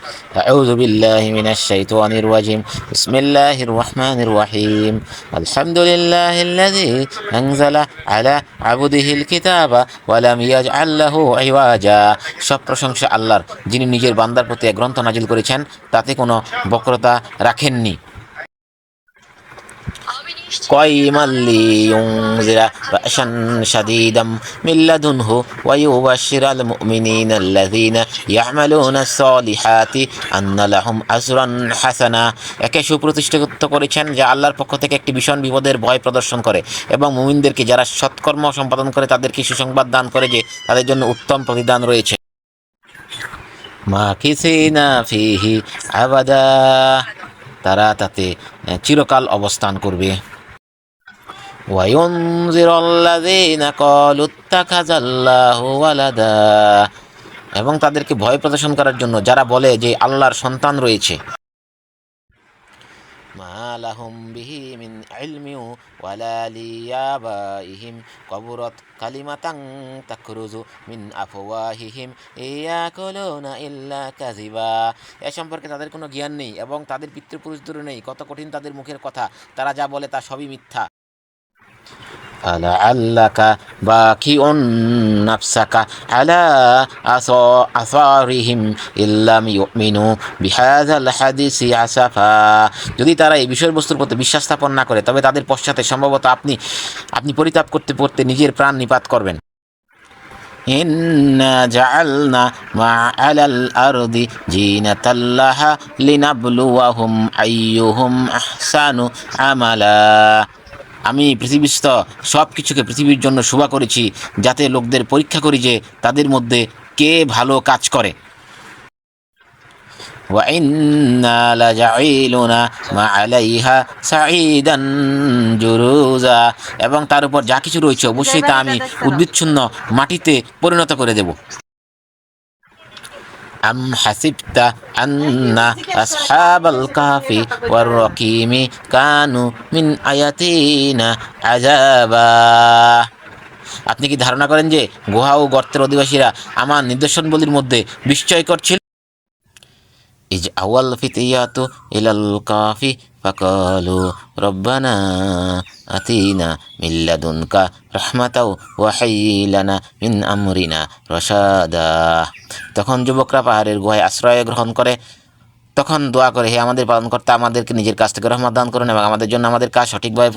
أعوذ بالله من الشيطان الرجيم بسم الله الرحمن الرحيم الحمد لله الذي أنزل على عبده الكتاب ولم يجعل له عوجا। সব প্রশংসা আল্লাহর, যিনি নিজের বান্দার প্রতি এক গ্রন্থ নাজিল করেছেন, তাতে কোনো বক্রতা রাখেননি। قيما لينذر بأسا شديدا من لدنه ويبشر المؤمنين الذين يعملون الصالحات أن لهم أجرا حسنا। একে সুপ্রতিষ্ঠিত করেছেন যা আল্লাহর পক্ষ থেকে একটি ভীষণ বিপদের ভয় প্রদর্শন করে এবং মুমিনদেরকে যারা সৎকর্ম সম্পাদন করে তাদেরকে সুসংবাদ দান করে যে তাদের জন্য উত্তম প্রতিদান রয়েছে। মাকিসিনা ফিহি আবাদা, তারা তাতে চিরকাল অবস্থান করবে। وينذر الذين قالوا اتخذ الله ولدا, এবং তাদেরকে ভয় প্রদর্শন করার জন্য যারা বলে যে আল্লাহর সন্তান রয়েছে। মা লাহুম বিহি মিন ইলমি ওয়ালা লিআবাইহিম কাবুরাত কালিমাতান তাখরুজু মিন আফওয়াহিহিম ইয়াকুলুনা ইল্লা কাযিবা। এ সম্পর্কে তাদের কোনো জ্ঞান নেই এবং তাদের পিতৃপুরুষদেরও নেই। কত কঠিন তাদের মুখের কথা, তারা যা বলে তা সবই মিথ্যা। আলাআল্লাকা বাকিউন নাফসাকা আলা আসারিহিম ইল্লাম ইউমিনু বিহাযাল হাদিসি আসাফা। যদি তারা এই বিষয়বস্তুর প্রতি বিশ্বাস স্থাপন না করে তবে তাদের পশ্চাতে সম্ভবত আপনি পরিতাপ করতে করতে নিজের প্রাণ নিপাত করবেন। ইন্না জাআলনা মা আলাল আরদি জিনাতাল লাহা লিনাবলুয়াহুম আইয়ুহুম আহসানু আমালা। আমি পৃথিবীস্থ সব কিছুকে পৃথিবীর জন্য শোভা করেছি যাতে লোকদের পরীক্ষা করি যে তাদের মধ্যে কে ভালো কাজ করে। ওয়া ইন্না লাজাইলুনা মা আলাইহা সাঈদান জুরুজা, এবং তার উপর যা কিছু রয়েছে অবশ্যই তা আমি উদ্ভিদশূন্য মাটিতে পরিণত করে দেব। أم حسبت أن أصحاب الكهف والرقيم كانوا من آياتنا عجبا। আপনি কি ধারণা করেন যে গুহা ও গর্তের অধিবাসীরা আমার নিদর্শনবলীর মধ্যে বিস্ময়কর ছিল? ইজ আওয়াল ফিতিয়াতু ইলাল কাফি ফাকালু রব্বানা আতিনা মিন লাদুনকা রাহমাতাও ওয়া হায়্যি লানা মিন আমরিনা রাশাদা। তখন যুবকরা পাহাড়ের গুহায় আশ্রয় গ্রহণ করে তখন দোয়া করে, হে আমাদের পালনকর্তা, আমাদেরকে নিজের কাছ থেকে রহমত দান করুন এবং আমাদের জন্য আমাদের কাজ সঠিকভাবে